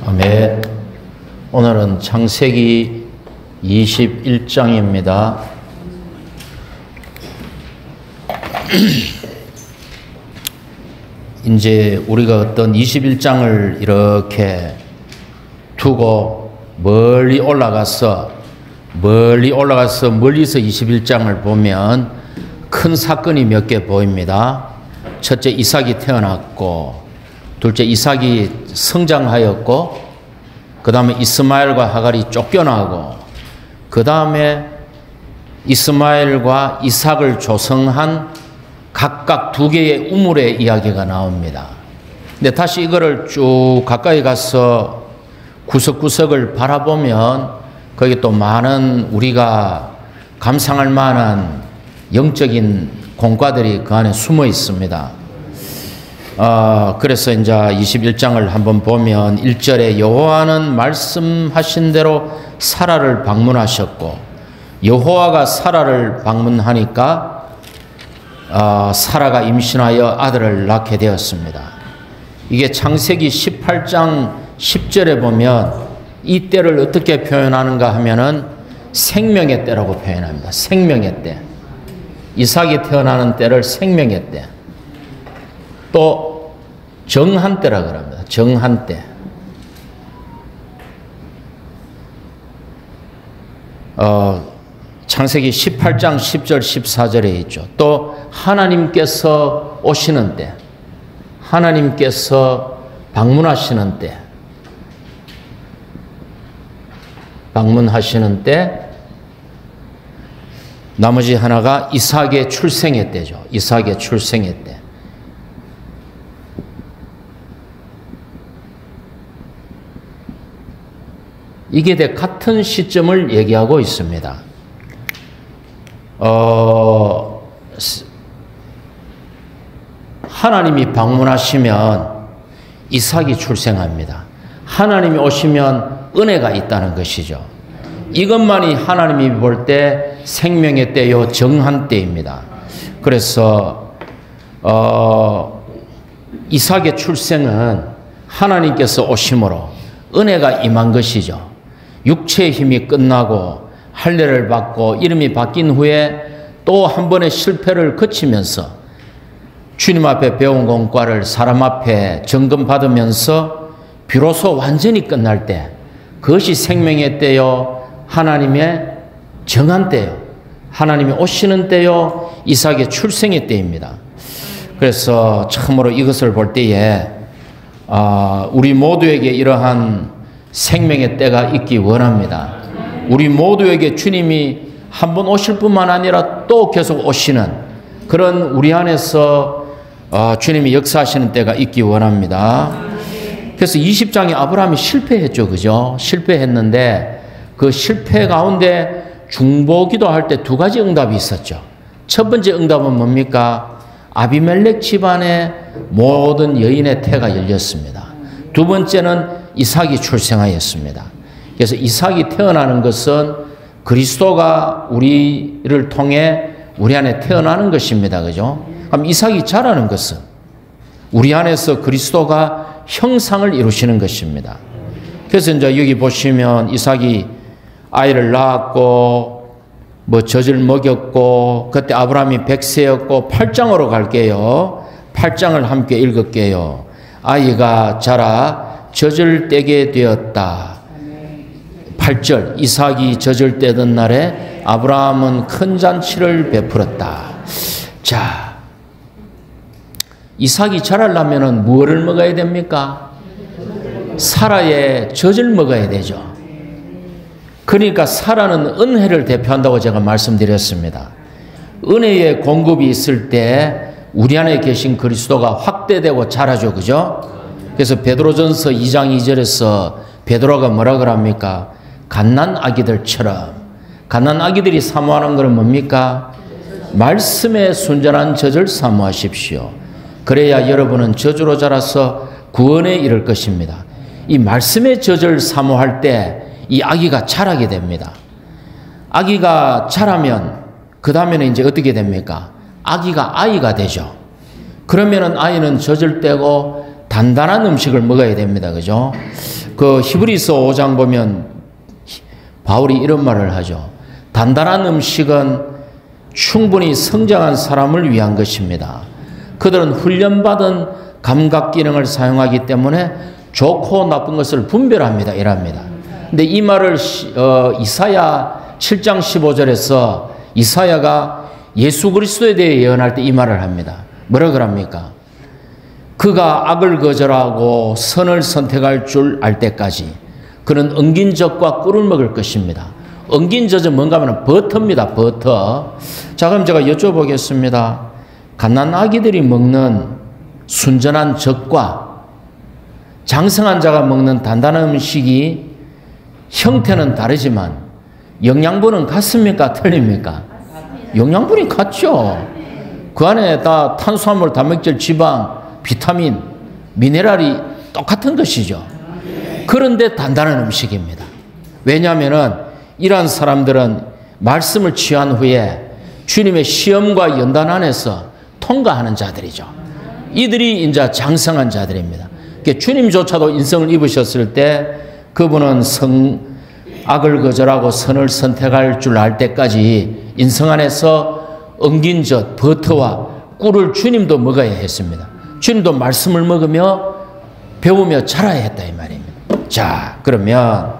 아멘. 오늘은 창세기 21장입니다. 이제 우리가 어떤 21장을 이렇게 두고 멀리 올라가서 멀리서 21장을 보면 큰 사건이 몇 개 보입니다. 첫째, 이삭이 태어났고, 둘째, 이삭이 성장하였고, 그 다음에 이스마엘과 하갈이 쫓겨나고, 그 다음에 이스마엘과 이삭을 조성한 각각 두 개의 우물의 이야기가 나옵니다. 근데 다시 이거를 쭉 가까이 가서 구석구석을 바라보면 거기 또 많은 우리가 감상할 만한 영적인 공과들이 그 안에 숨어 있습니다. 그래서 이제 21장을 한번 보면 1절에 여호와는 말씀하신 대로 사라를 방문하셨고, 여호와가 사라를 방문하니까 사라가 임신하여 아들을 낳게 되었습니다. 이게 창세기 18장 10절에 보면 이 때를 어떻게 표현하는가 하면은 생명의 때라고 표현합니다. 생명의 때. 이삭이 태어나는 때를 생명의 때. 또 정한 때라 그럽니다. 정한 때. 창세기 18장 10절 14절에 있죠. 또 하나님께서 오시는 때, 하나님께서 방문하시는 때, 방문하시는 때, 나머지 하나가 이삭의 출생의 때죠. 이삭의 출생의 때. 이게 다 같은 시점을 얘기하고 있습니다. 하나님이 방문하시면 이삭이 출생합니다. 하나님이 오시면 은혜가 있다는 것이죠. 이것만이 하나님이 볼 때 생명의 때요, 정한 때입니다. 그래서 이삭의 출생은 하나님께서 오심으로 은혜가 임한 것이죠. 육체의 힘이 끝나고 할례를 받고 이름이 바뀐 후에 또 한 번의 실패를 거치면서 주님 앞에 배운 공과를 사람 앞에 점검받으면서 비로소 완전히 끝날 때, 그것이 생명의 때요, 하나님의 정한 때요, 하나님이 오시는 때요, 이삭의 출생의 때입니다. 그래서 참으로 이것을 볼 때에 우리 모두에게 이러한 생명의 때가 있기 원합니다. 우리 모두에게 주님이 한 번 오실 뿐만 아니라 또 계속 오시는 그런 우리 안에서 주님이 역사하시는 때가 있기 원합니다. 그래서 20장에 아브라함이 실패했죠. 그죠? 실패했는데 그 실패 가운데 중보기도 할 때 두 가지 응답이 있었죠. 첫 번째 응답은 뭡니까? 아비멜렉 집안의 모든 여인의 태가 열렸습니다. 두 번째는 이삭이 출생하였습니다. 그래서 이삭이 태어나는 것은 그리스도가 우리를 통해 우리 안에 태어나는 것입니다. 그죠? 그럼 이삭이 자라는 것은 우리 안에서 그리스도가 형상을 이루시는 것입니다. 그래서 이제 여기 보시면 이삭이 아이를 낳았고, 젖을 먹였고, 그때 아브라함이 100세였고, 8장으로 갈게요. 8장을 함께 읽을게요. 아이가 자라 젖을 떼게 되었다. 8절, 이삭이 젖을 떼던 날에 아브라함은 큰 잔치를 베풀었다. 자, 이삭이 자라려면 무엇을 먹어야 됩니까? 사라의 젖을 먹어야 되죠. 그러니까 사라는 은혜를 대표한다고 제가 말씀드렸습니다. 은혜의 공급이 있을 때 우리 안에 계신 그리스도가 확대되고 자라죠. 그죠? 그래서 베드로전서 2장 2절에서 베드로가 뭐라 그럽니까? 갓난 아기들처럼. 갓난 아기들이 사모하는 것은 뭡니까? 말씀에 순전한 젖을 사모하십시오. 그래야 여러분은 저주로 자라서 구원에 이를 것입니다. 이 말씀의 젖을 사모할 때 이 아기가 자라게 됩니다. 아기가 자라면 그 다음에는 이제 어떻게 됩니까? 아기가 아이가 되죠. 그러면은 아이는 젖을 떼고 단단한 음식을 먹어야 됩니다. 그죠? 그 히브리서 5장 보면 바울이 이런 말을 하죠. 단단한 음식은 충분히 성장한 사람을 위한 것입니다. 그들은 훈련받은 감각 기능을 사용하기 때문에 좋고 나쁜 것을 분별합니다. 이랍니다. 근데 이 말을 이사야 7장 15절에서 이사야가 예수 그리스도에 대해 예언할 때 이 말을 합니다. 뭐라 그럽니까? 그가 악을 거절하고 선을 선택할 줄 알 때까지 그는 엉긴 젖과 꿀을 먹을 것입니다. 엉긴 젖은 뭔가 하면 버터입니다. 버터. 자, 그럼 제가 여쭤보겠습니다. 갓난 아기들이 먹는 순전한 젖과 장성한 자가 먹는 단단한 음식이 형태는 다르지만 영양분은 같습니까? 틀립니까? 영양분이 같죠. 그 안에 다 탄수화물, 단백질, 지방, 비타민, 미네랄이 똑같은 것이죠. 그런데 단단한 음식입니다. 왜냐하면 이러한 사람들은 말씀을 취한 후에 주님의 시험과 연단 안에서 통과하는 자들이죠. 이들이 이제 장성한 자들입니다. 주님조차도 인성을 입으셨을 때 그분은 악을 거절하고 선을 선택할 줄 알 때까지 인성 안에서 엉긴 젖, 버터와 꿀을 주님도 먹어야 했습니다. 주님도 말씀을 먹으며 배우며 자라야 했다 이 말입니다. 자, 그러면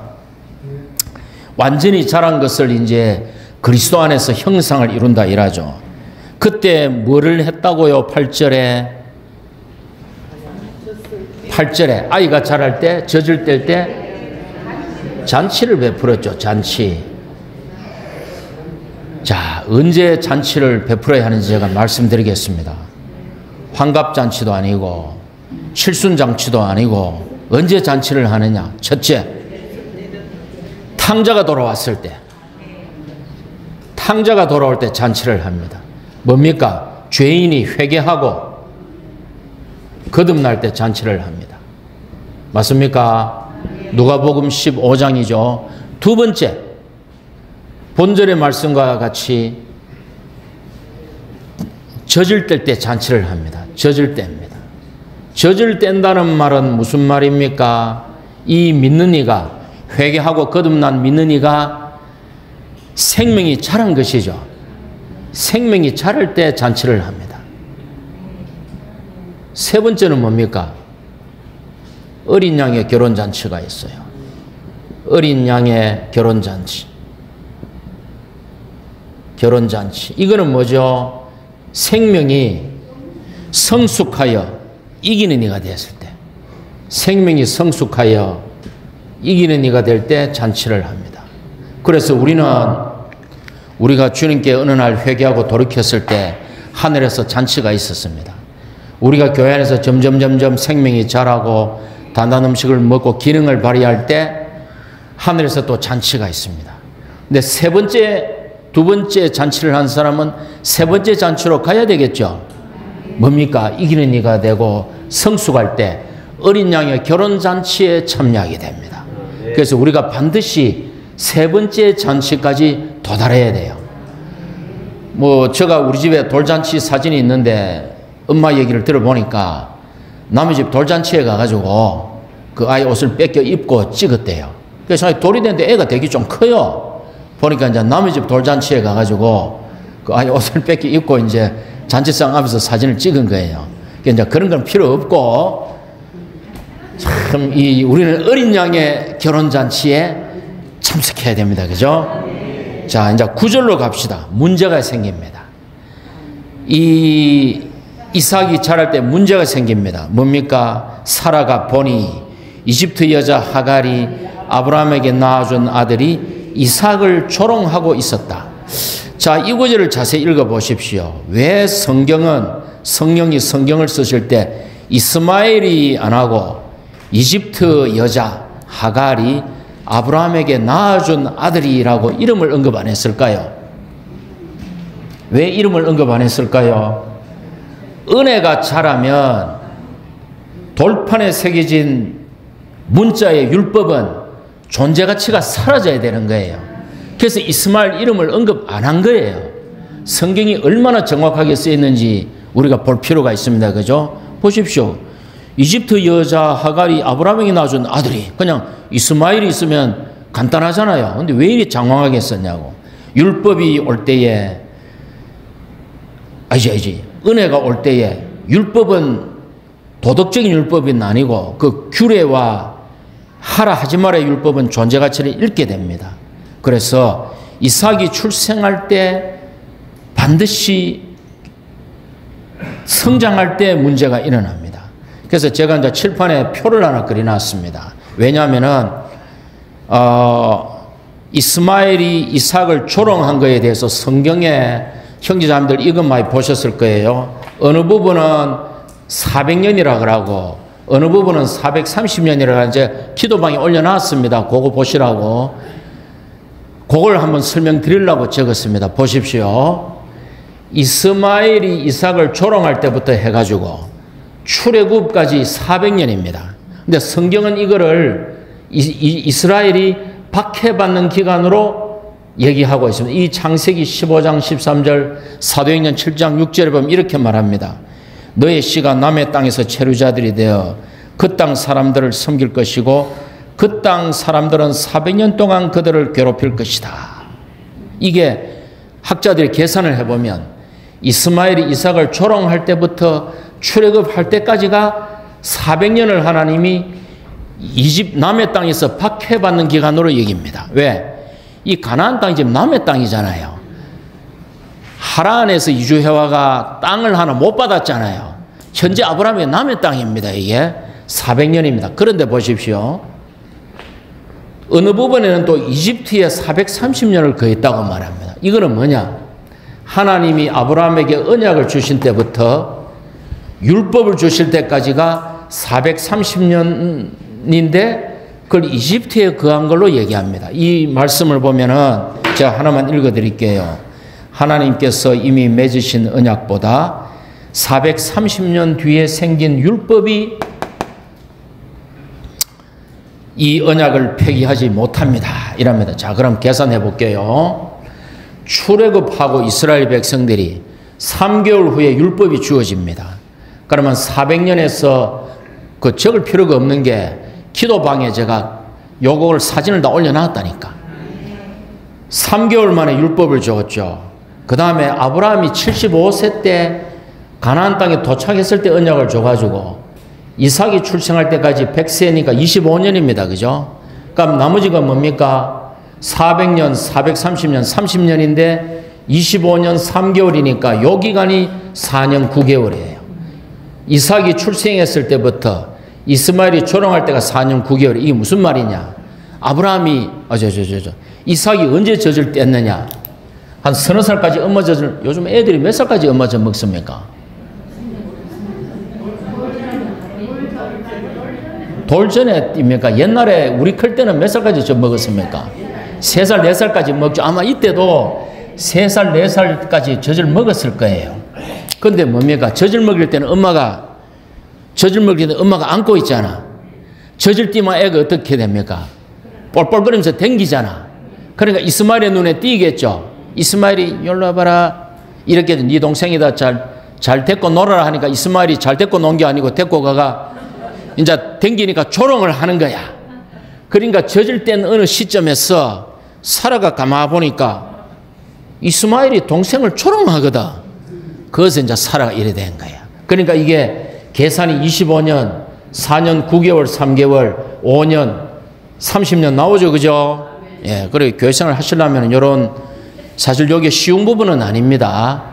완전히 자란 것을 이제 그리스도 안에서 형상을 이룬다 이라죠. 그때 뭐를 했다고요? 8절에 아이가 자랄 때, 젖을 뗄 때 잔치를 베풀었죠. 잔치. 자, 언제 잔치를 베풀어야 하는지 제가 말씀드리겠습니다. 환갑잔치도 아니고 칠순잔치도 아니고 언제 잔치를 하느냐? 첫째, 탕자가 돌아왔을 때, 탕자가 돌아올 때 잔치를 합니다. 뭡니까? 죄인이 회개하고 거듭날 때 잔치를 합니다. 맞습니까? 누가복음 15장이죠. 두 번째, 본절의 말씀과 같이 젖을 뗄 때 잔치를 합니다. 젖을 뗍니다. 젖을 뗀다는 말은 무슨 말입니까? 이 믿는 이가, 회개하고 거듭난 믿는 이가 생명이 자란 것이죠. 생명이 자랄 때 잔치를 합니다. 세 번째는 뭡니까? 어린 양의 결혼잔치가 있어요. 어린 양의 결혼잔치. 결혼잔치. 이거는 뭐죠? 생명이 성숙하여 이기는 이가 되었을 때, 생명이 성숙하여 이기는 이가 될 때 잔치를 합니다. 그래서 우리가 주님께 어느 날 회개하고 돌이켰을 때 하늘에서 잔치가 있었습니다. 우리가 교회 안에서 점점 생명이 자라고 단단한 음식을 먹고 기능을 발휘할 때 하늘에서 또 잔치가 있습니다. 근데 두 번째 잔치를 한 사람은 세 번째 잔치로 가야 되겠죠. 뭡니까? 이기는 이가 되고 성숙할 때 어린 양의 결혼잔치에 참여하게 됩니다. 그래서 우리가 반드시 세 번째 잔치까지 도달해야 돼요. 제가 우리 집에 돌잔치 사진이 있는데 엄마 얘기를 들어보니까 남의 집 돌잔치에 가가지고 그 아이 옷을 뺏겨 입고 찍었대요. 그래서 돌이 됐는데 애가 되게 좀 커요. 보니까 이제 남의 집 돌잔치에 가가지고 그 아이 옷을 뺏겨 입고 이제 잔치상 앞에서 사진을 찍은 거예요. 이제 그런 건 필요 없고, 참, 우리는 어린 양의 결혼잔치에 참석해야 됩니다. 그죠? 자, 이제 9절로 갑시다. 문제가 생깁니다. 이삭이 자랄 때 문제가 생깁니다. 뭡니까? 사라가 보니 이집트 여자 하갈이 아브라함에게 낳아준 아들이 이삭을 조롱하고 있었다. 자, 이 구절을 자세히 읽어보십시오. 왜 성령이 성경을 쓰실 때 이스마엘이 안 하고 이집트 여자 하갈이 아브라함에게 낳아준 아들이라고 이름을 언급 안 했을까요? 왜 이름을 언급 안 했을까요? 은혜가 자라면 돌판에 새겨진 문자의 율법은 존재 가치가 사라져야 되는 거예요. 그래서 이스마엘 이름을 언급 안 한 거예요. 성경이 얼마나 정확하게 쓰였는지 우리가 볼 필요가 있습니다. 그죠? 보십시오. 이집트 여자 하갈이 아브라함에게 낳아준 아들이 그냥 이스마엘이 있으면 간단하잖아요. 근데 왜 이리 장황하게 썼냐고. 율법이 올 때에 아니지. 은혜가 올 때에 율법은 도덕적인 율법은 아니고 그 규례와 하라 하지 마라 율법은 존재 가치를 잃게 됩니다. 그래서 이삭이 출생할 때 반드시 성장할 때 문제가 일어납니다. 그래서 제가 이제 칠판에 표를 하나 그려놨습니다. 왜냐하면은 이스마엘이 이삭을 조롱한 것에 대해서 성경에 형제자매들 이것 많이 보셨을 거예요. 어느 부분은 400년이라 그러고 어느 부분은 430년이라 이제 기도방에 올려놨습니다. 그거 보시라고. 그걸 한번 설명드리려고 적었습니다. 보십시오. 이스마엘이 이삭을 조롱할 때부터 해가지고 출애굽까지 400년입니다. 근데 성경은 이거를 이스라엘이 박해받는 기간으로 얘기하고 있습니다. 이 창세기 15장 13절 사도행전 7장 6절에 보면 이렇게 말합니다. 너의 씨가 남의 땅에서 체류자들이 되어 그 땅 사람들을 섬길 것이고 그 땅 사람들은 400년 동안 그들을 괴롭힐 것이다. 이게 학자들이 계산을 해보면 이스마엘이 이삭을 조롱할 때부터 출애굽할 때까지가 400년을 하나님이 이집 남의 땅에서 박해받는 기간으로 얘기합니다. 왜? 이 가나안 땅이 지금 남의 땅이잖아요. 하란에서 이주해와가 땅을 하나 못 받았잖아요. 현재 아브라함의 남의 땅입니다. 이게 400년입니다. 그런데 보십시오. 어느 부분에는 또 이집트에 430년을 거했다고 말합니다. 이거는 뭐냐? 하나님이 아브라함에게 언약을 주신 때부터 율법을 주실 때까지가 430년인데 그걸 이집트에 거한 걸로 얘기합니다. 이 말씀을 보면은 제가 하나만 읽어드릴게요. 하나님께서 이미 맺으신 언약보다 430년 뒤에 생긴 율법이 이 언약을 폐기하지 못합니다. 이랍니다. 자, 그럼 계산해 볼게요. 출애굽하고 이스라엘 백성들이 3개월 후에 율법이 주어집니다. 그러면 400년에서 그 적을 필요가 없는 게 기도방에 제가 요걸 사진을 다 올려놨다니까. 3개월 만에 율법을 줬죠. 그 다음에 아브라함이 75세 때 가나안 땅에 도착했을 때 언약을 줘가지고 이삭이 출생할 때까지 100세니까 25년입니다. 그죠? 그럼 나머지가 뭡니까? 400년, 430년, 30년인데 25년 3개월이니까 요 기간이 4년 9개월이에요. 이삭이 출생했을 때부터 이스마엘이 조롱할 때가 4년 9개월. 이게 무슨 말이냐? 아브라함이 이삭이 언제 젖을 뗐느냐? 한 서너 살까지 엄마 젖을, 요즘 애들이 몇 살까지 엄마 젖 먹습니까? 돌 전에 띱니까? 옛날에 우리 클 때는 몇 살까지 젖 먹었습니까? 3살, 4살까지 먹죠. 아마 이때도 3살, 4살까지 젖을 먹었을 거예요. 근데 뭡니까? 젖을 먹일 때는 엄마가 안고 있잖아. 젖을 띄면 애가 어떻게 됩니까? 뻘뻘거리면서 댕기잖아. 그러니까 이스마엘의 눈에 띄겠죠. 이스마엘이 열로 와봐라. 이렇게 네 동생이다. 잘 데리고 놀아라 하니까 이스마엘이 잘 데리고 논 게 아니고 데리고 가가 이제 댕기니까 조롱을 하는 거야. 그러니까 젖을 땐 어느 시점에서 사라가 가만 보니까 이스마엘이 동생을 조롱하거든. 그것에 이제 사라가 이래 된 거야. 그러니까 이게 계산이 25년, 4년 9개월, 3개월, 5년, 30년 나오죠. 그죠? 예. 그리고 교회생활 하시려면 이런 사실 여기 쉬운 부분은 아닙니다.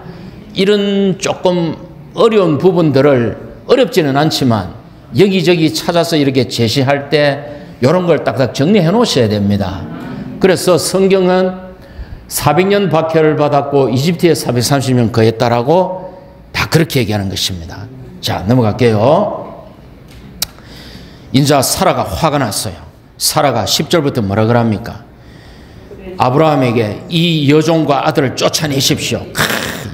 이런 조금 어려운 부분들을 어렵지는 않지만 여기저기 찾아서 이렇게 제시할 때 이런 걸 딱딱 정리해 놓으셔야 됩니다. 그래서 성경은 400년 박해를 받았고 이집트에 430년 거했다라고 다 그렇게 얘기하는 것입니다. 자, 넘어갈게요. 인자 사라가 화가 났어요. 사라가 10절부터 뭐라 그럽니까? 아브라함에게 이 여종과 아들을 쫓아내십시오.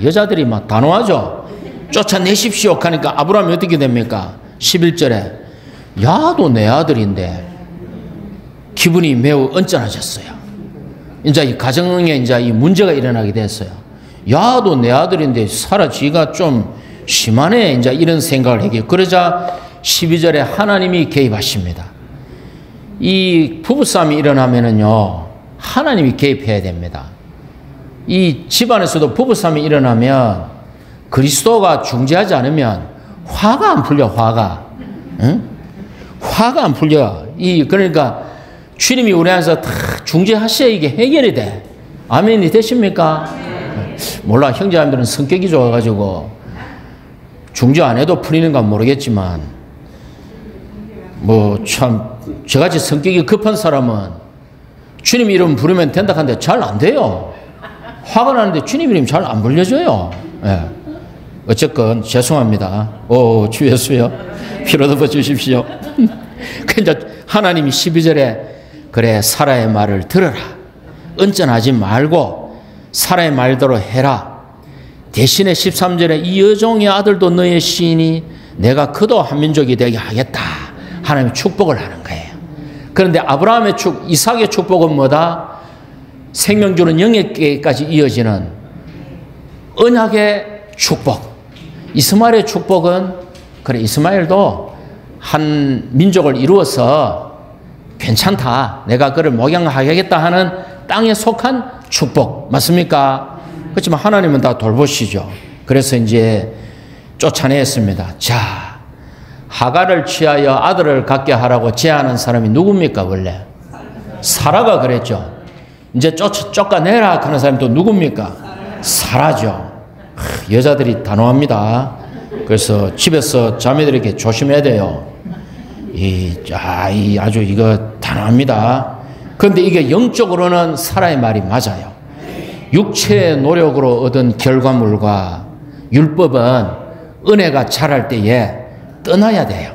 여자들이 막 단호하죠. 쫓아내십시오 하니까 아브라함이 어떻게 됩니까? 11절에 야도 내 아들인데 기분이 매우 언짢아졌어요. 이제 이 가정에 이제 이 문제가 일어나게 됐어요. 야도 내 아들인데 사라 지가 좀 심하네. 이제 이런 생각을 하게. 그러자 12절에 하나님이 개입하십니다. 이 부부싸움이 일어나면은요, 하나님이 개입해야 됩니다. 이 집안에서도 부부싸움이 일어나면 그리스도가 중재하지 않으면 화가 안 풀려, 화가. 응? 화가 안 풀려. 그러니까 주님이 우리 안에서 다 중재하셔야 이게 해결이 돼. 아멘이 되십니까? 몰라, 형제자매들은 성격이 좋아가지고 중재 안 해도 풀리는 건 모르겠지만, 뭐 참 저같이 성격이 급한 사람은 주님 이름 부르면 된다 하는데 잘 안 돼요. 화가 나는데 주님 이름 잘 안 불려져요. 예. 어쨌건 죄송합니다. 주 예수여 피로 덮어 주십시오. 근데 하나님이 12절에 그래 사라의 말을 들어라. 언짢아하지 말고 사라의 말대로 해라. 대신에 13절에 이 여종의 아들도 너의 시인이 내가 그도 한 민족이 되게 하겠다. 하나님이 축복을 하는 거예요. 그런데 아브라함의 이삭의 축복은 뭐다? 생명 주는 영예까지 이어지는 언약의 축복. 이스마엘의 축복은 그래 이스마엘도 한 민족을 이루어서 괜찮다. 내가 그를 목양하겠다 하는 땅에 속한 축복. 맞습니까? 그렇지만 하나님은 다 돌보시죠. 그래서 이제 쫓아냈습니다. 자, 하갈을 취하여 아들을 갖게 하라고 제안한 사람이 누굽니까 원래? 사라가 그랬죠. 이제 쫓아내라 하는 사람이 또 누굽니까? 사라죠. 여자들이 단호합니다. 그래서 집에서 자매들에게 조심해야 돼요. 아주 이거 단호합니다. 그런데 이게 영적으로는 사라의 말이 맞아요. 육체의 노력으로 얻은 결과물과 율법은 은혜가 자랄 때에 떠나야 돼요.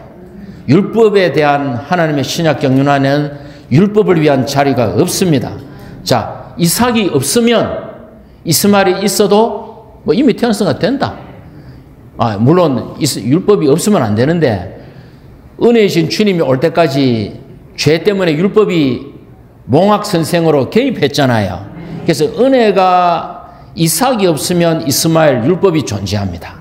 율법에 대한 하나님의 신약 경륜안에는 율법을 위한 자리가 없습니다. 자, 이삭이 없으면 이스마엘이 있어도 뭐 이미 태어났으니까 된다. 물론 율법이 없으면 안 되는데 은혜이신 주님이 올 때까지 죄 때문에 율법이 몽학선생으로 개입했잖아요. 그래서 은혜가 이삭이 없으면 이스마엘 율법이 존재합니다.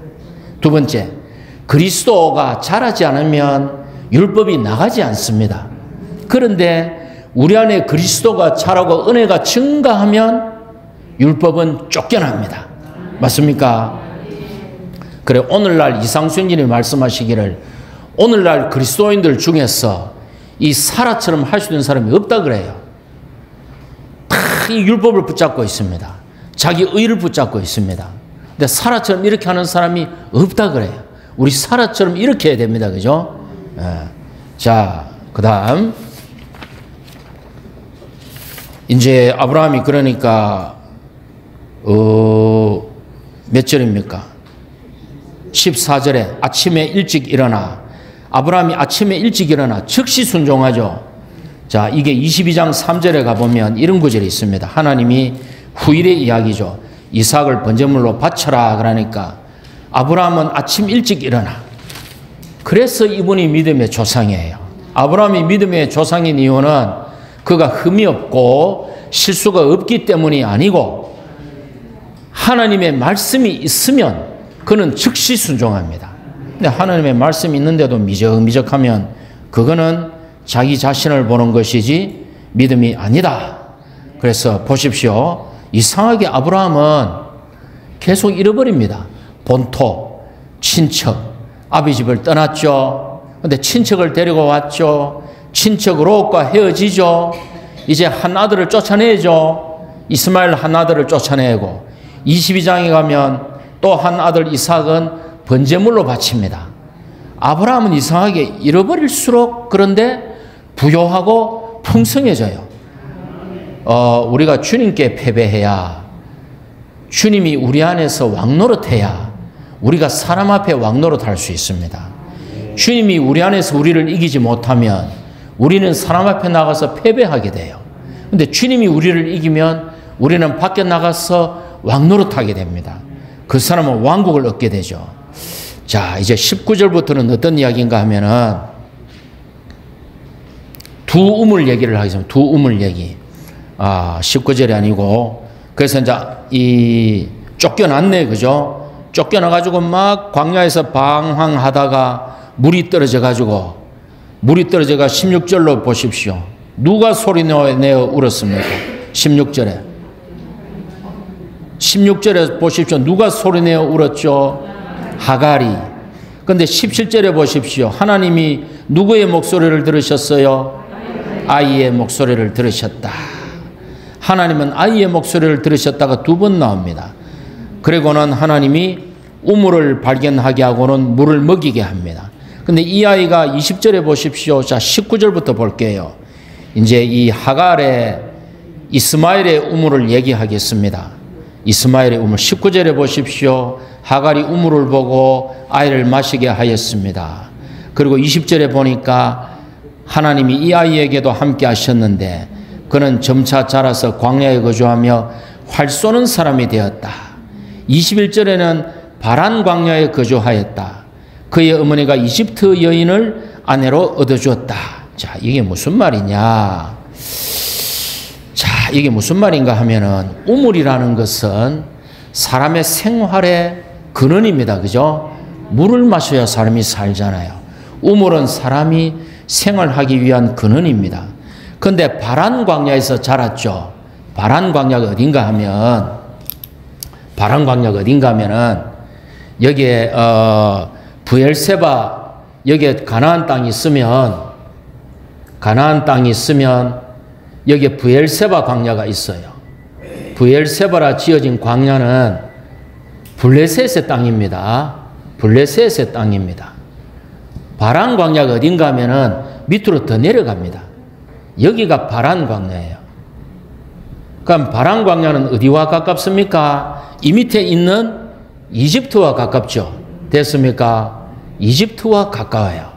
두 번째, 그리스도가 자라지 않으면 율법이 나가지 않습니다. 그런데 우리 안에 그리스도가 자라고 은혜가 증가하면 율법은 쫓겨납니다. 맞습니까? 그래, 오늘날 이상수 형님이 말씀하시기를 오늘날 그리스도인들 중에서 이 사라처럼 할 수 있는 사람이 없다 그래요. 다 이 율법을 붙잡고 있습니다. 자기 의를 붙잡고 있습니다. 근데 사라처럼 이렇게 하는 사람이 없다 그래요. 우리 사라처럼 이렇게 해야 됩니다. 그죠? 자, 그 다음 이제 아브라함이 그러니까 몇 절입니까? 14절에 아침에 일찍 일어나. 아브라함이 아침에 일찍 일어나 즉시 순종하죠. 자, 이게 22장 3절에 가보면 이런 구절이 있습니다. 하나님이 후일의 이야기죠. 이삭을 번제물로 바쳐라 그러니까 아브라함은 아침 일찍 일어나. 그래서 이분이 믿음의 조상이에요. 아브라함이 믿음의 조상인 이유는 그가 흠이 없고 실수가 없기 때문이 아니고 하나님의 말씀이 있으면 그는 즉시 순종합니다. 근데 하나님의 말씀이 있는데도 미적미적하면 그거는 자기 자신을 보는 것이지 믿음이 아니다. 그래서 보십시오. 이상하게 아브라함은 계속 잃어버립니다. 본토, 친척, 아비 집을 떠났죠. 근데 친척을 데리고 왔죠. 친척 롯과 헤어지죠. 이제 한 아들을 쫓아내죠. 이스마엘 한 아들을 쫓아내고 22장에 가면 또 한 아들 이삭은 번제물로 바칩니다. 아브라함은 이상하게 잃어버릴수록 그런데 부요하고 풍성해져요. 우리가 주님께 패배해야, 주님이 우리 안에서 왕노릇해야 우리가 사람 앞에 왕노릇할 수 있습니다. 주님이 우리 안에서 우리를 이기지 못하면 우리는 사람 앞에 나가서 패배하게 돼요. 근데 주님이 우리를 이기면 우리는 밖에 나가서 왕노릇하게 됩니다. 그 사람은 왕국을 얻게 되죠. 자, 이제 19절부터는 어떤 이야기인가 하면은 두 우물 얘기를 하겠습니다. 두 우물 얘기. 19절이 아니고, 그래서 이제 쫓겨났네, 그죠? 쫓겨나가지고 막 광야에서 방황하다가 물이 떨어져가 16절로 보십시오. 누가 소리 내어 울었습니까? 16절에 보십시오. 누가 소리 내어 울었죠? 하갈이. 근데 17절에 보십시오. 하나님이 누구의 목소리를 들으셨어요? 아이의 목소리를 들으셨다. 하나님은 아이의 목소리를 들으셨다가 두 번 나옵니다. 그리고는 하나님이 우물을 발견하게 하고는 물을 먹이게 합니다. 근데 이 아이가 20절에 보십시오. 자, 19절부터 볼게요. 이제 이 하갈의 이스마엘의 우물을 얘기하겠습니다. 이스마엘의 우물 19절에 보십시오. 하갈이 우물을 보고 아이를 마시게 하였습니다. 그리고 20절에 보니까 하나님이 이 아이에게도 함께 하셨는데 그는 점차 자라서 광야에 거주하며 활 쏘는 사람이 되었다. 21절에는 바란 광야에 거주하였다. 그의 어머니가 이집트 여인을 아내로 얻어주었다. 자, 이게 무슨 말이냐? 자, 이게 무슨 말인가 하면은 우물이라는 것은 사람의 생활의 근원입니다. 그죠? 물을 마셔야 사람이 살잖아요. 우물은 사람이 생활하기 위한 근원입니다. 근데 바란 광야에서 자랐죠. 바란 광야가 어딘가 하면은 여기에 브엘세바, 여기에 가나안 땅이 있으면 여기에 브엘세바 광야가 있어요. 브엘세바라 지어진 광야는 블레셋의 땅입니다. 블레셋의 땅입니다. 바란 광야가 어딘가 하면은 밑으로 더 내려갑니다. 여기가 바란 광야예요. 그럼 바란 광야는 어디와 가깝습니까? 이 밑에 있는 이집트와 가깝죠. 됐습니까? 이집트와 가까워요.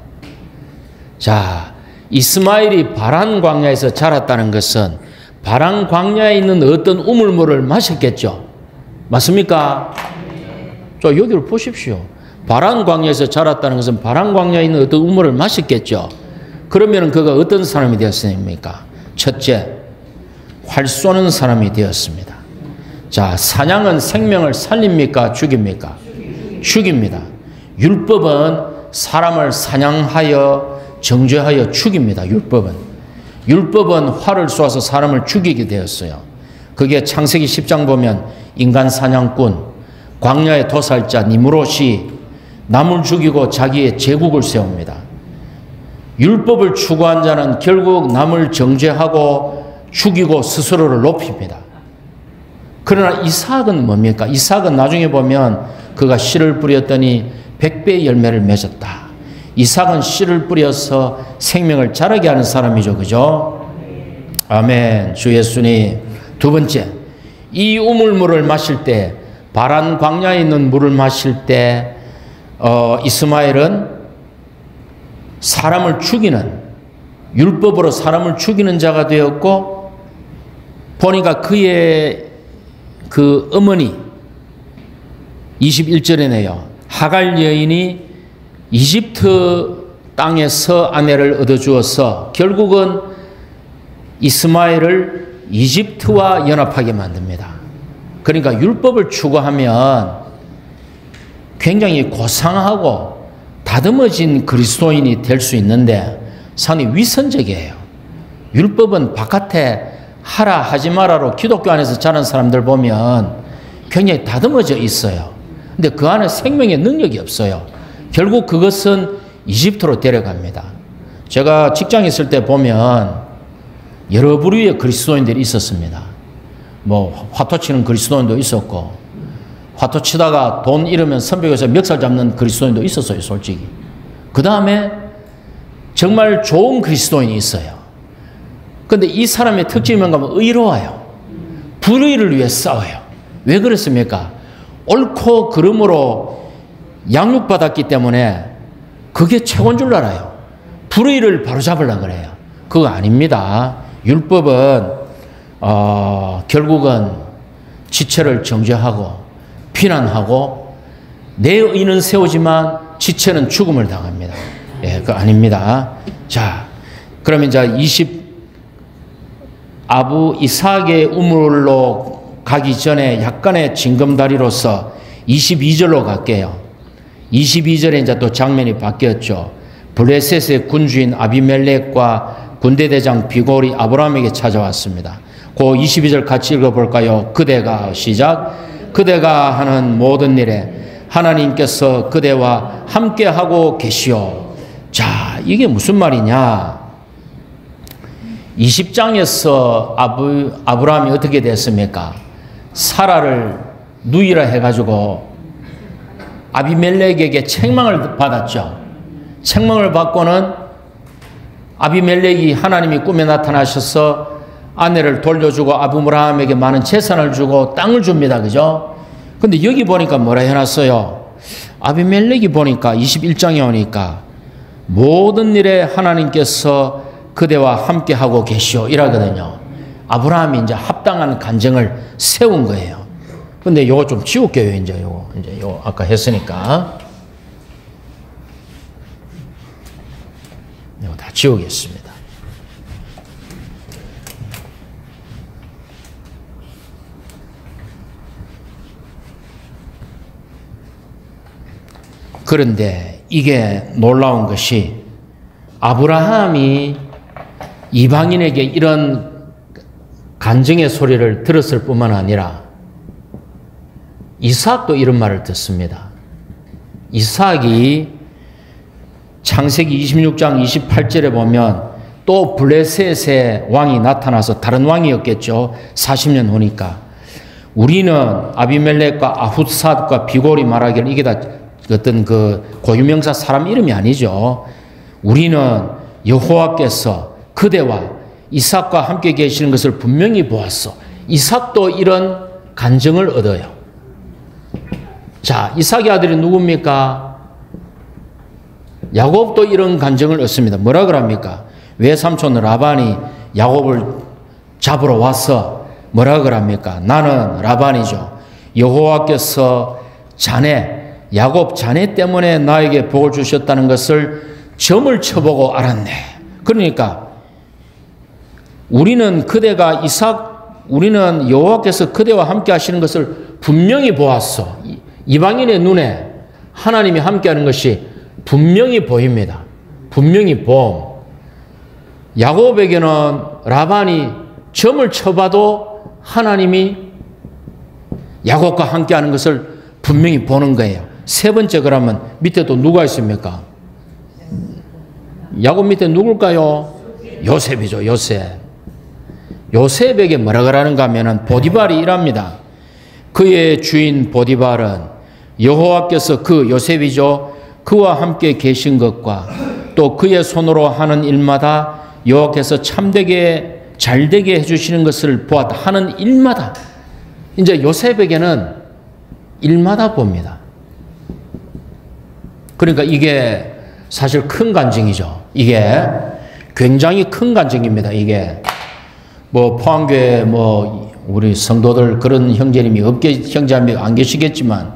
자, 이스마엘이 바란 광야에서 자랐다는 것은 바란 광야에 있는 어떤 우물물을 마셨겠죠. 맞습니까? 자, 여기를 보십시오. 바란 광야에서 자랐다는 것은 바란 광야에 있는 어떤 우물을 마셨겠죠. 그러면 그가 어떤 사람이 되었습니까? 첫째, 활 쏘는 사람이 되었습니다. 자, 사냥은 생명을 살립니까? 죽입니까? 죽입니다. 율법은 사람을 사냥하여 정죄하여 죽입니다. 율법은 활을 쏘아서 사람을 죽이게 되었어요. 그게 창세기 10장 보면 인간 사냥꾼, 광야의 도살자 니므롯이 남을 죽이고 자기의 제국을 세웁니다. 율법을 추구한 자는 결국 남을 정죄하고 죽이고 스스로를 높입니다. 그러나 이삭은 뭡니까? 이삭은 나중에 보면 그가 씨를 뿌렸더니 100배의 열매를 맺었다. 이삭은 씨를 뿌려서 생명을 자라게 하는 사람이죠. 그죠? 아멘. 주 예수님. 두 번째, 이 우물물을 마실 때, 바란 광야에 있는 물을 마실 때 이스마엘은 사람을 죽이는, 율법으로 사람을 죽이는 자가 되었고, 보니까 그의 그 어머니 21절에네요. 하갈 여인이 이집트 땅에서 아내를 얻어주어서 결국은 이스마엘을 이집트와 연합하게 만듭니다. 그러니까 율법을 추구하면 굉장히 고상하고 다듬어진 그리스도인이 될 수 있는데 상당히 위선적이에요. 율법은 바깥에 하라 하지 마라로 기독교 안에서 자란 사람들 보면 굉장히 다듬어져 있어요. 근데 그 안에 생명의 능력이 없어요. 결국 그것은 이집트로 데려갑니다. 제가 직장에 있을 때 보면 여러 부류의 그리스도인들이 있었습니다. 뭐 화토 치는 그리스도인도 있었고, 화토 치다가 돈 잃으면 선벽에서 멱살 잡는 그리스도인도 있었어요, 솔직히. 그 다음에 정말 좋은 그리스도인이 있어요. 근데 이 사람의 특징이 뭔가 하면 의로워요. 불의를 위해 싸워요. 왜 그렇습니까? 옳고 그름으로 양육받았기 때문에 그게 최고인 줄 알아요. 불의를 바로잡으려고 그래요. 그거 아닙니다. 율법은 결국은 지체를 정죄하고 비난하고 내 의는 세우지만 지체는 죽음을 당합니다. 예, 그거 아닙니다. 자, 그러면 이제 아부 이삭의 우물로 가기 전에 약간의 징검다리로서 22절로 갈게요. 22절에 이제 또 장면이 바뀌었죠. 블레셋의 군주인 아비멜렉과 군대대장 비골이 아브라함에게 찾아왔습니다. 그 22절 같이 읽어볼까요? 그대가 시작. 그대가 하는 모든 일에 하나님께서 그대와 함께하고 계시오. 자, 이게 무슨 말이냐? 20장에서 아브라함이 어떻게 됐습니까? 사라를 누이라 해가지고 아비멜렉에게 책망을 받았죠. 책망을 받고는 아비멜렉이 하나님이 꿈에 나타나셔서 아내를 돌려주고 아브라함에게 많은 재산을 주고 땅을 줍니다. 그죠? 근데 여기 보니까 뭐라 해놨어요? 아비멜렉이 보니까 21장에 오니까 모든 일에 하나님께서 그대와 함께하고 계시오 이라거든요. 아브라함이 이제 합당한 간증을 세운 거예요. 근데 요거 좀 지울게요. 이제 요거 아까 했으니까 요거 다 지우겠습니다. 그런데 이게 놀라운 것이 아브라함이 이방인에게 이런 간증의 소리를 들었을 뿐만 아니라 이삭도 이런 말을 듣습니다. 이삭이 창세기 26장 28절에 보면 또 블레셋의 왕이 나타나서 다른 왕이었겠죠. 40년 후니까. 우리는 아비멜렉과 아훗삿과 비골이 말하기를 이게 다 어떤 그 고유명사 사람 이름이 아니죠. 우리는 여호와께서 그대와 이삭과 함께 계시는 것을 분명히 보았어. 이삭도 이런 간증을 얻어요. 자, 이삭의 아들이 누굽니까? 야곱도 이런 간증을 얻습니다. 뭐라 그럽니까? 외삼촌 라반이 야곱을 잡으러 와서 뭐라 그럽니까? 나는 라반이죠. 여호와께서 자네, 야곱 자네 때문에 나에게 복을 주셨다는 것을 점을 쳐보고 알았네. 그러니까 우리는 우리는 여호와께서 그대와 함께 하시는 것을 분명히 보았어. 이방인의 눈에 하나님이 함께하는 것이 분명히 보입니다. 분명히 봄. 야곱에게는 라반이 점을 쳐봐도 하나님이 야곱과 함께하는 것을 분명히 보는 거예요. 세 번째 그러면 밑에 또 누가 있습니까? 야곱 밑에 누굴까요? 요셉이죠. 요셉. 요셉에게 뭐라 그러는가 하면은 보디발이 이랍니다. 그의 주인 보디발은 여호와께서 그 요셉이죠. 그와 함께 계신 것과 또 그의 손으로 하는 일마다 여호와께서 참되게 잘되게 해주시는 것을 보았다. 하는 일마다. 이제 요셉에게는 일마다 봅니다. 그러니까 이게 사실 큰 간증이죠. 이게 굉장히 큰 간증입니다. 이게 뭐 포항교회 우리 성도들 그런 형제님이 형제님이 안 계시겠지만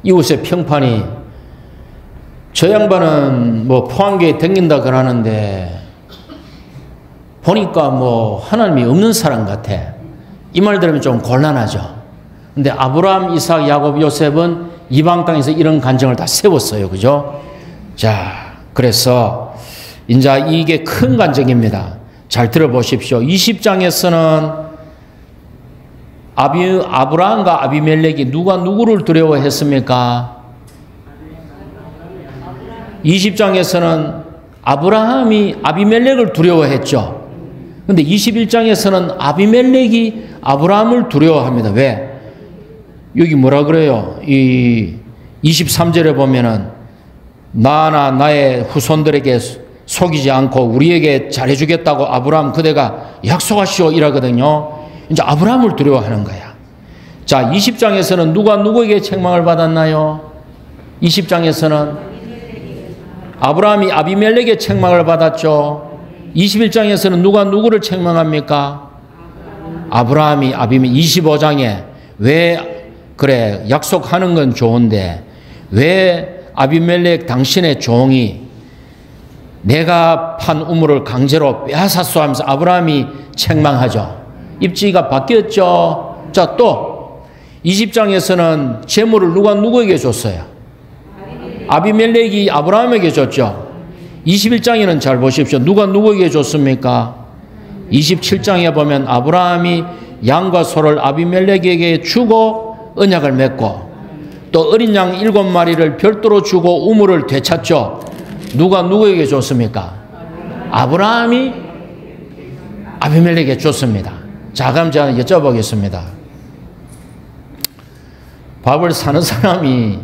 이웃의 평판이 저 양반은 포항교회 댕긴다 그러는데 보니까 하나님이 없는 사람 같아. 이 말 들으면 좀 곤란하죠. 근데 아브라함, 이삭, 야곱, 요셉은 이방 땅에서 이런 간증을 다 세웠어요. 그죠? 자, 그래서 이제 이게 큰 간증입니다. 잘 들어보십시오. 20장에서는 아브라함과 아비멜렉이 누가 누구를 두려워했습니까? 20장에서는 아브라함이 아비멜렉을 두려워했죠. 그런데 21장에서는 아비멜렉이 아브라함을 두려워합니다. 왜? 여기 뭐라 그래요? 이 23절에 보면은 나나 나의 후손들에게 속이지 않고 우리에게 잘해주겠다고 아브라함 그대가 약속하시오 이라거든요. 이제 아브라함을 두려워하는 거야. 자, 20장에서는 누가 누구에게 책망을 받았나요? 20장에서는 아브라함이 아비멜렉의 책망을 받았죠. 21장에서는 누가 누구를 책망합니까? 아브라함이 아비멜렉. 25장에 왜 그래 약속하는 건 좋은데 왜 아비멜렉 당신의 종이 내가 판 우물을 강제로 빼앗았소 하면서 아브라함이 책망하죠. 입지가 바뀌었죠. 자, 또 20장에서는 재물을 누가 누구에게 줬어요? 아비멜렉이 아브라함에게 줬죠. 21장에는 잘 보십시오. 누가 누구에게 줬습니까? 27장에 보면 아브라함이 양과 소를 아비멜렉에게 주고 언약을 맺고, 또 어린 양 7마리를 별도로 주고 우물을 되찾죠. 누가 누구에게 줬습니까? 아브라함이 아비멜렉에게 줬습니다. 자, 그럼 제가 여쭤보겠습니다. 밥을 사는 사람이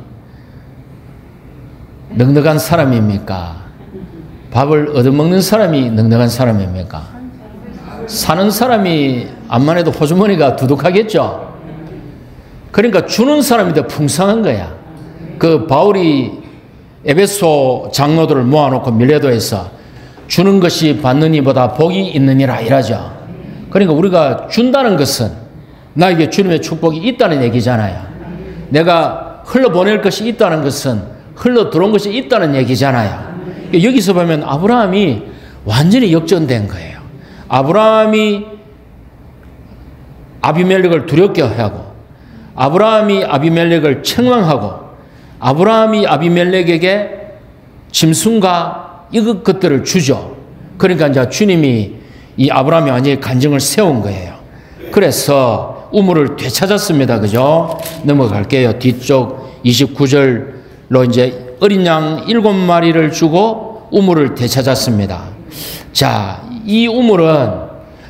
넉넉한 사람입니까? 밥을 얻어먹는 사람이 넉넉한 사람입니까? 사는 사람이 암만 해도 호주머니가 두둑하겠죠? 그러니까 주는 사람이 더 풍성한 거야. 그 바울이 에베소 장로들을 모아놓고 밀레도에서 주는 것이 받는 이보다 복이 있느니라 이라죠. 그러니까 우리가 준다는 것은 나에게 주님의 축복이 있다는 얘기잖아요. 내가 흘러보낼 것이 있다는 것은 흘러 들어온 것이 있다는 얘기잖아요. 여기서 보면 아브라함이 완전히 역전된 거예요. 아브라함이 아비멜렉을 두렵게 하고, 아브라함이 아비멜렉을 책망하고, 아브라함이 아비멜렉에게 짐승과 이것들을 주죠. 그러니까 이제 주님이 이 아브라함이 완전히 간증을 세운 거예요. 그래서 우물을 되찾았습니다. 그죠? 넘어갈게요. 뒤쪽 29절로 이제 어린 양 7마리를 주고 우물을 되찾았습니다. 자, 이 우물은,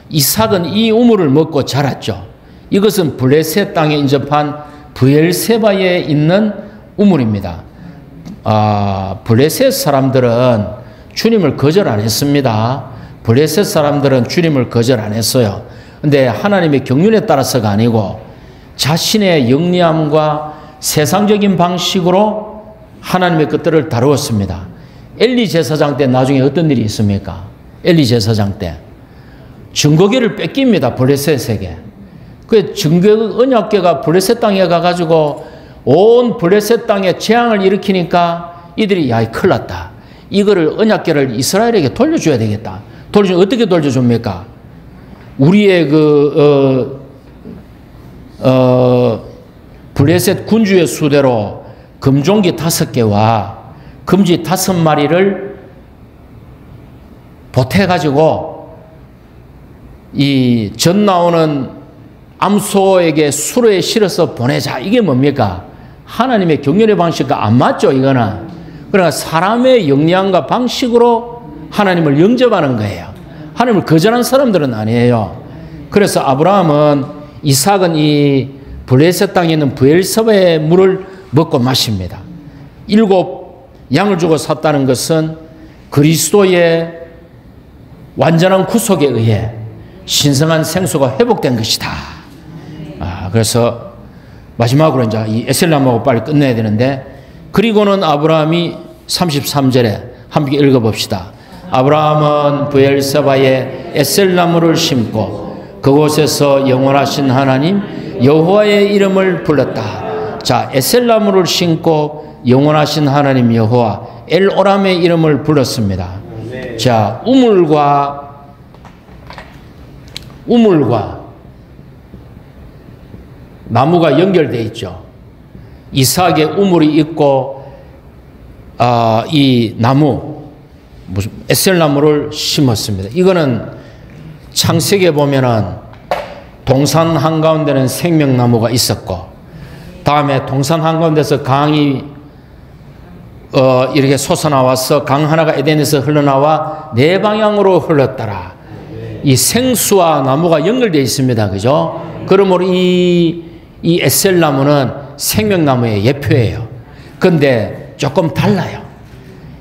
이삭은 이 우물을 먹고 자랐죠. 이것은 블레셋 땅에 인접한 브엘세바에 있는 우물입니다. 블레셋 사람들은 주님을 거절 안 했습니다. 블레셋 사람들은 주님을 거절 안 했어요. 근데 하나님의 경륜에 따라서가 아니고 자신의 영리함과 세상적인 방식으로 하나님의 것들을 다루었습니다. 엘리 제사장 때 나중에 어떤 일이 있습니까? 엘리 제사장 때 증거궤를 뺏깁니다. 블레셋에게. 그 증거 언약궤가 블레셋 땅에 가가지고 온 블레셋 땅에 재앙을 일으키니까 이들이 야, 큰일 났다. 이거를 언약궤를 이스라엘에게 돌려줘야 되겠다. 어떻게 돌려줍니까? 우리의 블레셋 군주의 수대로 금종기 5개와 금지 5마리를 보태가지고 이 전 나오는 암소에게 수로에 실어서 보내자. 이게 뭡니까? 하나님의 경륜의 방식과 안 맞죠, 이거는. 그러니까 사람의 영리함과 방식으로 하나님을 영접하는 거예요. 하나님을 거절한 사람들은 아니에요. 그래서 아브라함은, 이삭은 이 블레셋 땅에 있는 브엘세바의 물을 먹고 마십니다. 7 양을 주고 샀다는 것은 그리스도의 완전한 구속에 의해 신성한 생수가 회복된 것이다. 그래서 마지막으로 이제 이 에셀나무하고 빨리 끝내야 되는데, 그리고는 아브라함이 33절에 함께 읽어봅시다. 아브라함은 브엘세바에 에셀나무를 심고 그곳에서 영원하신 하나님 여호와의 이름을 불렀다. 자, 에셀나무를 심고 영원하신 하나님 여호와 엘오람의 이름을 불렀습니다. 자, 우물과 나무가 연결되어 있죠. 이삭의 우물이 있고, 이 나무, 에셀나무를 심었습니다. 이거는 창세기에 보면은 동산 한가운데는 생명나무가 있었고, 다음에 동산 한가운데서 강이 이렇게 솟아나와서 강 하나가 에덴에서 흘러나와 네 방향으로 흘렀더라. 이 생수와 나무가 연결되어 있습니다. 그죠? 그러므로 이 에셀나무는 생명나무의 예표예요. 근데 조금 달라요.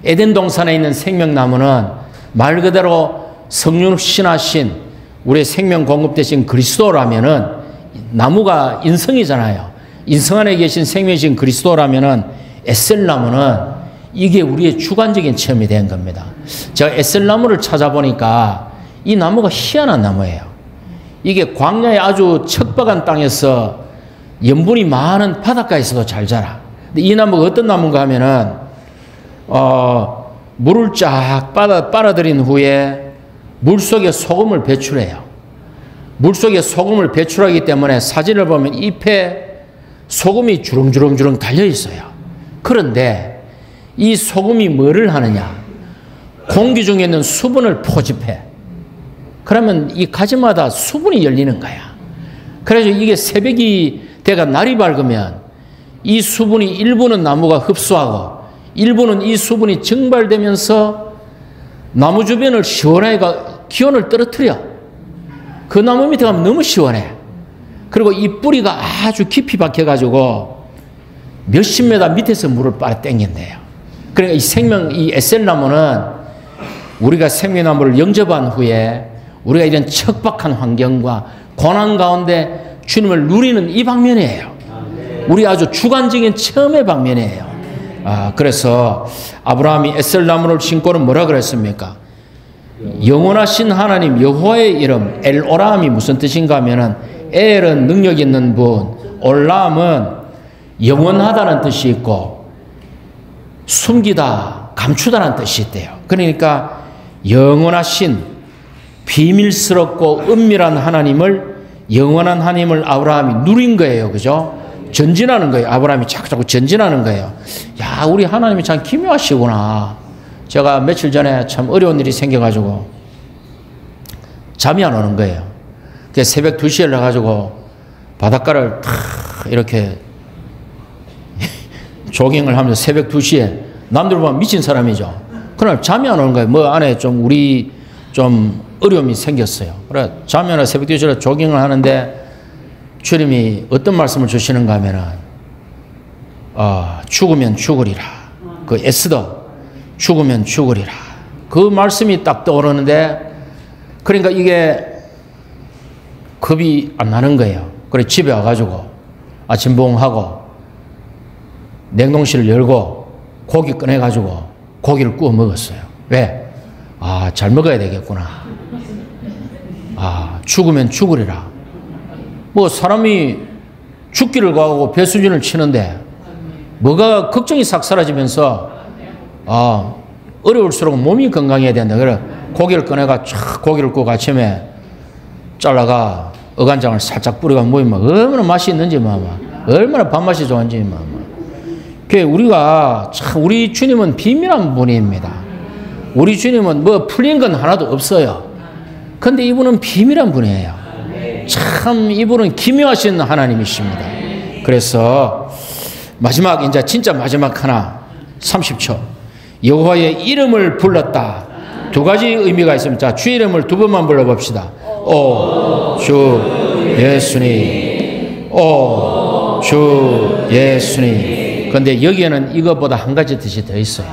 에덴 동산에 있는 생명나무는 말 그대로 성육신하신 우리의 생명 공급되신 그리스도라면은, 나무가 인성이잖아요. 인성 안에 계신 생명이신 그리스도라면은 에셀나무는 이게 우리의 주관적인 체험이 된 겁니다. 제가 에셀나무를 찾아보니까 이 나무가 희한한 나무예요. 이게 광야의 아주 척박한 땅에서 염분이 많은 바닷가에서도 잘 자라. 근데 이 나무가 어떤 나무인가 하면은 물을 쫙 빨아들인 후에 물속에 소금을 배출해요. 물속에 소금을 배출하기 때문에 사진을 보면 잎에 소금이 주렁주렁 달려 있어요. 그런데 이 소금이 뭐를 하느냐? 공기 중에 있는 수분을 포집해. 그러면 이 가지마다 수분이 열리는 거야. 그래서 이게 새벽이 돼가 날이 밝으면 이 수분이 일부는 나무가 흡수하고 일부는 이 수분이 증발되면서 나무 주변을 시원하게 기온을 떨어뜨려. 그 나무 밑에 가면 너무 시원해. 그리고 이 뿌리가 아주 깊이 박혀가지고 몇십 메다 밑에서 물을 빨아 당긴대요. 그러니까 이 이 에셀나무는 우리가 생명나무를 영접한 후에 우리가 이런 척박한 환경과 고난 가운데 주님을 누리는 이 방면이에요. 우리 아주 주관적인 처음의 방면이에요. 그래서 아브라함이 에셀나무를 신고는 뭐라 그랬습니까? 영원하신 하나님 여호와의 이름 엘오람이 무슨 뜻인가 하면은 엘은 능력 있는 분, 올람은 영원하다는 뜻이 있고 숨기다, 감추다는 뜻이 있대요. 그러니까 영원하신 비밀스럽고 은밀한 하나님을, 영원한 하나님을 아브라함이 누린 거예요. 그죠? 전진하는 거예요. 아브라함이 자꾸 전진하는 거예요. 야, 우리 하나님이 참 기묘하시구나. 제가 며칠 전에 참 어려운 일이 생겨가지고 잠이 안 오는 거예요. 그래서 새벽 2시에 나가지고 바닷가를 탁 이렇게 조깅을 하면서 새벽 2시에 남들 보면 미친 사람이죠. 그날 잠이 안 오는 거예요. 뭐 안에 좀 우리 좀 어려움이 생겼어요. 그래 잠이 안 와 새벽 2시에 조깅을 하는데 주님이 어떤 말씀을 주시는가 하면은 죽으면 죽으리라. 그 에스더 죽으면 죽으리라. 그 말씀이 딱 떠오르는데 그러니까 이게 겁이 안 나는 거예요. 그래 집에 와가지고 아침봉하고 냉동실을 열고 고기 꺼내가지고 고기를 구워 먹었어요. 왜? 잘 먹어야 되겠구나. 죽으면 죽으리라. 뭐 사람이 죽기를 구하고 배수진을 치는데 뭐가 걱정이 싹 사라지면서 어려울수록 몸이 건강해야 된다. 그래 고기를 꺼내가 쫙 고기를 구워 아침에 잘라가 어간장을 살짝 뿌려가 모이면 얼마나 맛이 있는지 얼마나 밥맛이 좋은지 우리가 참 우리 주님은 비밀한 분입니다. 우리 주님은 뭐 풀린 건 하나도 없어요. 근데 이분은 비밀한 분이에요. 참 이분은 기묘하신 하나님이십니다. 그래서 마지막 이제 진짜 마지막 하나 30초 여호와의 이름을 불렀다. 두 가지 의미가 있습니다. 자, 주의 이름을 두 번만 불러봅시다. 오 주 예수님, 오 주 예수님. 그런데 여기에는 이것보다 한 가지 뜻이 더 있어요.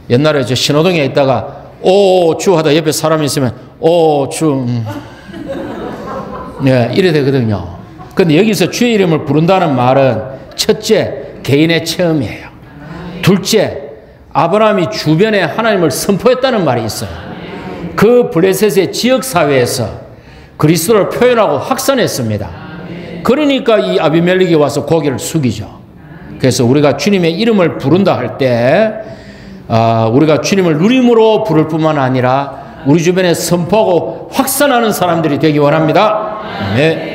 옛날에 저 신호등에 있다가 오 주 하다 옆에 사람이 있으면 오 주 네, 이래 되거든요. 근데 여기서 주의 이름을 부른다는 말은 첫째, 개인의 체험이에요. 둘째, 아브라함이 주변에 하나님을 선포했다는 말이 있어요. 그 블레셋의 지역사회에서 그리스도를 표현하고 확산했습니다. 그러니까 이 아비멜렉이 와서 고개를 숙이죠. 그래서 우리가 주님의 이름을 부른다 할 때 우리가 주님을 누림으로 부를 뿐만 아니라 우리 주변에 선포하고 확산하는 사람들이 되기 원합니다. 네.